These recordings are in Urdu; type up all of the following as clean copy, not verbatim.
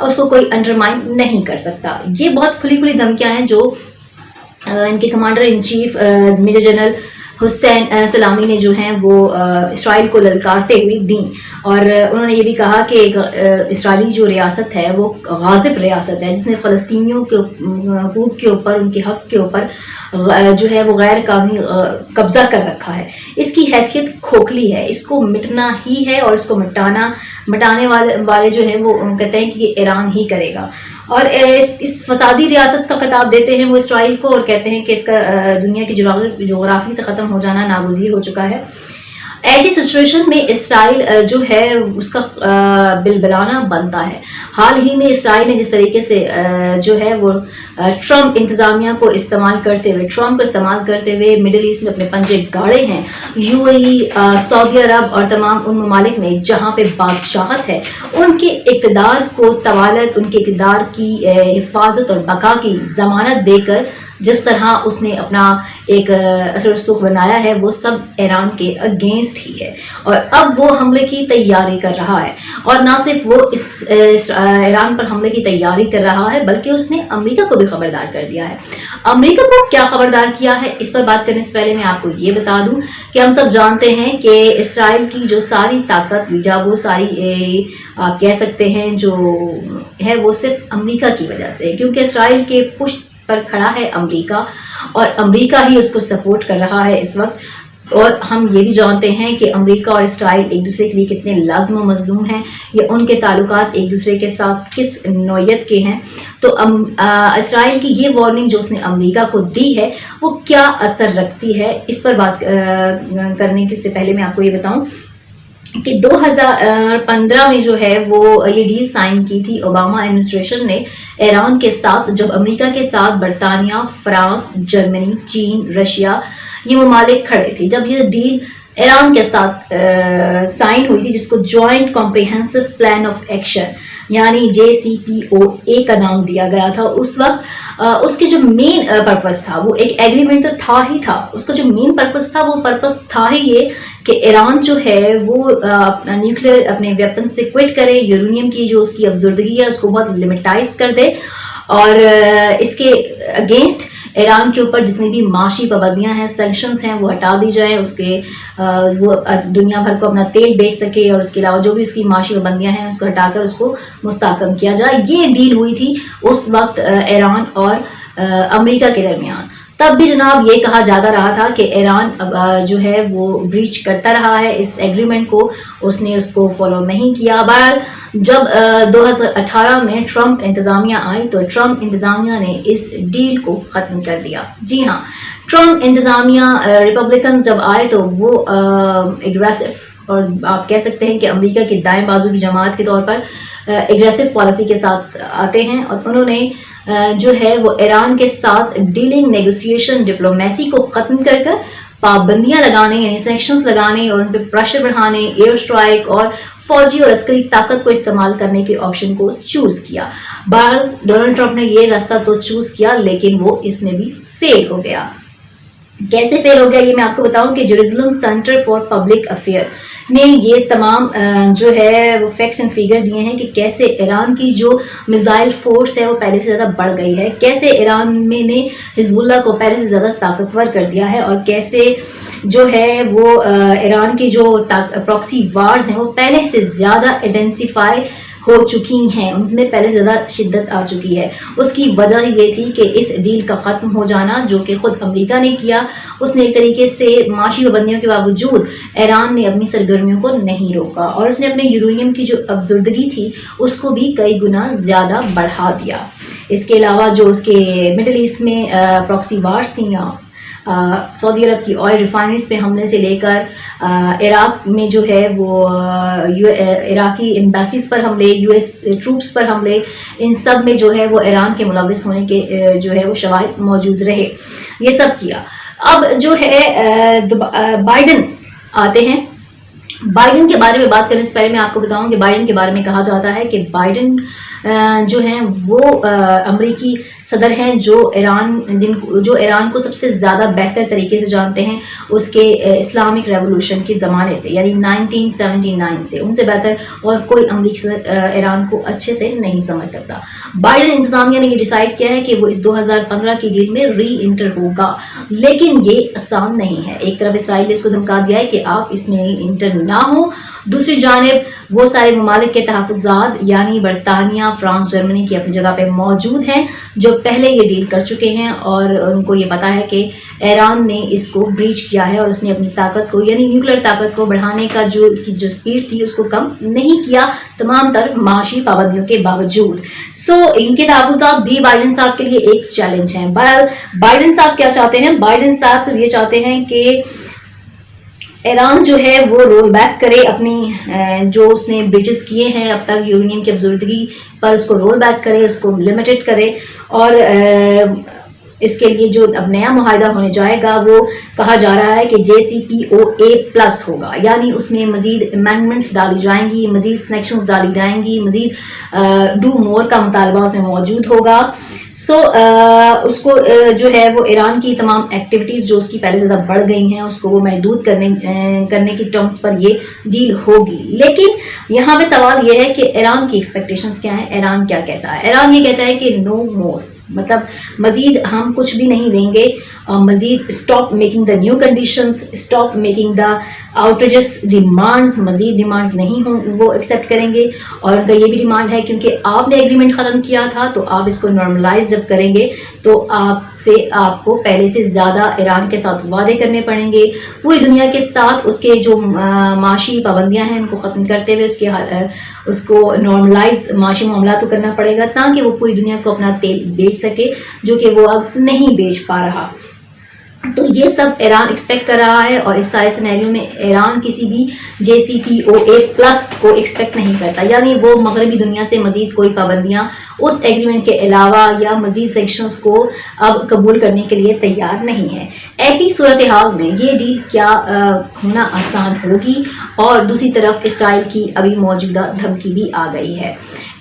اس کو کوئی انڈرمائن نہیں کر سکتا. یہ بہت کھلی کھلی دھمکیاں ہیں جو ان کے commander in chief major general Hossein Salami نے جو ہیں وہ اسرائیل کو للکارتے ہوئے دیں. اور انہوں نے یہ بھی کہا کہ اسرائیلی جو ریاست ہے وہ غاصب ریاست ہے، جس نے فلسطینیوں کے حقوق کے اوپر، ان کے حق کے اوپر جو ہے وہ غیر قانونی قبضہ کر رکھا ہے. اس کی حیثیت کھوکھلی ہے، اس کو مٹنا ہی ہے، اور اس کو مٹانے والے جو ہیں وہ کہتے ہیں کہ یہ ایران ہی کرے گا. اور اس فسادی ریاست کا خطاب دیتے ہیں وہ اسرائیل کو، اور کہتے ہیں کہ اس کا دنیا کی جغرافی سے ختم ہو جانا ناگزیر ہو چکا ہے. ایسی سچویشن میں اسرائیل جو ہے اس کا بلبلانا بنتا ہے. حال ہی میں اسرائیل نے جس طریقے سے جو ہے وہ ٹرمپ انتظامیہ کو استعمال کرتے ہوئے مڈل ایسٹ میں اپنے پنجے گاڑے ہیں. یو اے ای، سعودی عرب اور تمام ان ممالک میں جہاں پہ بادشاہت ہے، ان کے اقتدار کو طوالت، ان کے اقتدار کی حفاظت اور بقا کی ضمانت دے کر جس طرح اس نے اپنا ایک اثر رسوخ بنایا ہے، وہ سب ایران کے اگینسٹ ہی ہے. اور اب وہ حملے کی تیاری کر رہا ہے، اور نہ صرف وہ ایران پر حملے کی تیاری کر رہا ہے بلکہ اس نے امریکہ کو بھی خبردار کر دیا ہے. امریکہ کو کیا خبردار کیا ہے، اس پر بات کرنے سے پہلے میں آپ کو یہ بتا دوں کہ ہم سب جانتے ہیں کہ اسرائیل کی جو ساری طاقت یا وہ ساری آپ کہہ سکتے ہیں جو ہے وہ صرف امریکہ کی وجہ سے، کیونکہ اسرائیل کے پشت پر کھڑا ہے امریکہ، اور امریکہ ہی اس کو سپورٹ کر رہا ہے اس وقت. اور ہم یہ بھی جانتے ہیں کہ امریکہ اور اسرائیل ایک دوسرے کے لیے کتنے لازم و مظلوم ہیں، یا ان کے تعلقات ایک دوسرے کے ساتھ کس نوعیت کے ہیں. تو اسرائیل کی یہ وارننگ جو اس نے امریکہ کو دی ہے وہ کیا اثر رکھتی ہے، اس پر بات کرنے سے پہلے میں آپ کو یہ بتاؤں کہ 2015 میں جو ہے وہ یہ ڈیل سائن کی تھی اوباما ایڈمنسٹریشن نے ایران کے ساتھ، جب امریکہ کے ساتھ برطانیہ، فرانس، جرمنی، چین، رشیا یہ ممالک کھڑے تھے. جب یہ ڈیل ایران کے ساتھ سائن ہوئی تھی، جس کو joint comprehensive plan of action یعنی JCPOA کا نام دیا گیا تھا، اس وقت اس کے جو مین پرپس تھا وہ ایک ایگریمنٹ تو تھا ہی تھا، اس کا جو مین پرپس تھا وہ پرپس تھا ہی یہ کہ ایران جو ہے وہ اپنا نیوکلیر اپنے ویپن سے کوئٹ کرے، یورینیم کی جو اس کی افزردگی ہے اس کو بہت لمٹائز کر دے، اور اس کے اگینسٹ ایران کے اوپر جتنی بھی معاشی پابندیاں ہیں، سینکشنز ہیں، وہ ہٹا دی جائیں، اس کے وہ دنیا بھر کو اپنا تیل بیچ سکے، اور اس کے علاوہ جو بھی اس کی معاشی پابندیاں ہیں اس کو ہٹا کر اس کو مستحکم کیا جائے. یہ ڈیل ہوئی تھی اس وقت ایران اور امریکہ کے درمیان. تب بھی جناب یہ کہا جاتا رہا تھا کہ ایران جو ہے وہ بریچ کرتا رہا ہے اس ایگریمنٹ کو، اس نے اس کو فالو نہیں کیا. بہرحال جب 2018 میں ٹرمپ انتظامیہ آئی تو ٹرمپ انتظامیہ نے اس ڈیل کو ختم کر دیا. جی ہاں، ٹرمپ انتظامیہ ریپبلکنز جب آئے تو وہ اگریسو، اور آپ کہہ سکتے ہیں کہ امریکہ کی دائیں بازو کی جماعت کے طور پر اگریسو پالیسی کے ساتھ آتے ہیں، اور انہوں نے جو ہے وہ ایران کے ساتھ ڈیلنگ، نیگوسیشن، ڈپلومیسی کو ختم کر پابندیاں لگانے یعنی سینکشنز لگانے اور ان پہ پریشر بڑھانے، ایئر اسٹرائک اور فوجی اور عسکری طاقت کو استعمال کرنے کے آپشن کو چوز کیا. بہرحال ڈونلڈ ٹرمپ نے یہ راستہ تو چوز کیا لیکن وہ اس میں بھی فیل ہو گیا. کیسے فیل ہو گیا یہ میں آپ کو بتاؤں کہ Jerusalem centre for public affair نے یہ تمام جو ہے وہ فیکٹس اینڈ فیگر دیے ہیں کہ کیسے ایران کی جو میزائل فورس ہے وہ پہلے سے زیادہ بڑھ گئی ہے، کیسے ایران میں نے حزب اللہ کو پہلے سے زیادہ طاقتور کر دیا ہے، اور کیسے جو ہے وہ ایران کی جو پراکسی وارز ہیں وہ پہلے سے زیادہ انٹینسیفائی ہو چکی ہیں، ان میں پہلے زیادہ شدت آ چکی ہے. اس کی وجہ یہ تھی کہ اس ڈیل کا ختم ہو جانا جو کہ خود امریکہ نے کیا، اس نے ایک طریقے سے معاشی پابندیوں کے باوجود ایران نے اپنی سرگرمیوں کو نہیں روکا، اور اس نے اپنے یورینیم کی جو افزردگی تھی اس کو بھی کئی گنا زیادہ بڑھا دیا. اس کے علاوہ جو اس کے مڈل ایسٹ میں پراکسی وارز تھیں، سعودی عرب کی آئل ریفائنریز پہ حملے سے لے کر عراق میں جو ہے وہ عراقی ایمبیسیز پر حملے، US ٹروپس پر حملے، ان سب میں جو ہے وہ ایران کے ملوث ہونے کے جو ہے وہ شواہد موجود رہے. یہ سب کیا. اب جو ہے بائیڈن آتے ہیں. بائیڈن کے بارے میں بات کرنے سے پہلے میں آپ کو بتاؤں کہ بائیڈن کے بارے میں کہا جاتا ہے کہ بائیڈن جو ہیں وہ امریکی صدر ہیں جو ایران کو سب سے زیادہ بہتر طریقے سے جانتے ہیں اس کے اسلامک ریولوشن کے زمانے سے، یعنی 1979 سے، ان سے بہتر اور کوئی امریکی صدر ایران کو اچھے سے نہیں سمجھ سکتا۔ بائیڈن انتظامیہ نے یہ ڈیسائیڈ کیا ہے کہ وہ اس 2015 کی ڈیل میں ری انٹر ہوگا، لیکن یہ آسان نہیں ہے۔ ایک طرف اسرائیل نے اس کو دھمکا دیا ہے کہ آپ اس میں انٹر نہ ہو، دوسری جانب وہ سارے ممالک کے تحفظات یعنی برطانیہ، فرانس، جرمنی کی اپنی جگہ پہ موجود ہیں جو پہلے یہ ڈیل کر چکے ہیں، اور ان کو یہ پتا ہے کہ ایران نے اس کو بریچ کیا ہے اور اس نے اپنی طاقت کو یعنی نیوکلیر طاقت کو بڑھانے کا جو سپیڈ تھی اس کو کم نہیں کیا تمام تر معاشی پابندیوں کے باوجود۔ ان کے تحفظات بھی بائیڈن صاحب کے لیے ایک چیلنج ہیں۔ بائیڈن صاحب کیا چاہتے ہیں؟ بائیڈن صاحب صرف یہ چاہتے ہیں کہ ایران جو ہے وہ رول بیک کرے اپنی جو اس نے بریچز کیے ہیں اب تک یورینیم کی افزودگی پر، اس کو رول بیک کرے، اس کو لمیٹڈ کرے، اور اس کے لیے جو اب نیا معاہدہ ہونے جائے گا وہ کہا جا رہا ہے کہ JCPOA+ ہوگا، یعنی اس میں مزید امینڈمنٹس ڈالی جائیں گی، مزید سلیکشنز ڈالی جائیں گی، مزید ڈو مور کا مطالبہ اس میں موجود ہوگا۔ اس کو جو ہے وہ ایران کی تمام ایکٹیویٹیز جو اس کی پہلے زیادہ بڑھ گئی ہیں اس کو وہ محدود کرنے کی ٹرمز پر یہ ڈیل ہوگی۔ لیکن یہاں پہ سوال یہ ہے کہ ایران کی ایکسپیکٹیشنز کیا ہیں؟ ایران کیا کہتا ہے؟ ایران یہ کہتا ہے کہ نو مور، مطلب مزید ہم کچھ بھی نہیں دیں گے، مزید stop making the new conditions, stop making the outrageous demands, مزید ڈیمانڈز نہیں ہوں وہ ایکسیپٹ کریں گے۔ اور ان کا یہ بھی ڈیمانڈ ہے کیونکہ آپ نے ایگریمنٹ ختم کیا تھا تو آپ اس کو نارملائز جب کریں گے تو آپ کو پہلے سے زیادہ ایران کے ساتھ وعدے کرنے پڑیں گے، پوری دنیا کے ساتھ اس کے جو معاشی پابندیاں ہیں ان کو ختم کرتے ہوئے اس کو نارملائز معاشی معاملات کو کرنا پڑے گا تاکہ وہ پوری دنیا کو اپنا تیل بیچ سکے، جو کہ وہ اب نہیں بیچ پا رہا۔ تو یہ سب ایران ایکسپیکٹ کر رہا ہے، اور اس سارے سینیریو میں ایران کسی بھی JCPOA+ کو ایکسپیکٹ نہیں کرتا، یعنی وہ مغربی دنیا سے مزید کوئی پابندیاں اس ایگریمنٹ کے علاوہ یا مزید سیکشنز کو اب قبول کرنے کے لیے تیار نہیں ہے۔ ایسی صورتحال میں یہ ڈیل کیا ہونا آسان ہوگی، اور دوسری طرف اسرائیل کی ابھی موجودہ دھمکی بھی آ گئی ہے۔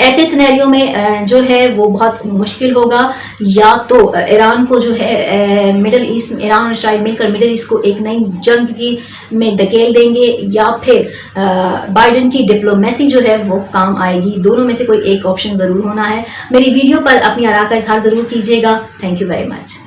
ایسے سینیریو میں جو ہے وہ بہت مشکل ہوگا، یا تو ایران کو جو ہے مڈل ایسٹ، ایران اور اسرائیل مل کر مڈل ایسٹ کو ایک نئی جنگ میں دھکیل دیں گے، یا پھر بائیڈن کی ڈپلومیسی جو ہے وہ کام آئے گی۔ دونوں میں سے کوئی ایک آپشن ضرور ہونا ہے۔ میری ویڈیو پر اپنی آراء کا اظہار ضرور کیجیے گا۔ Thank you very much.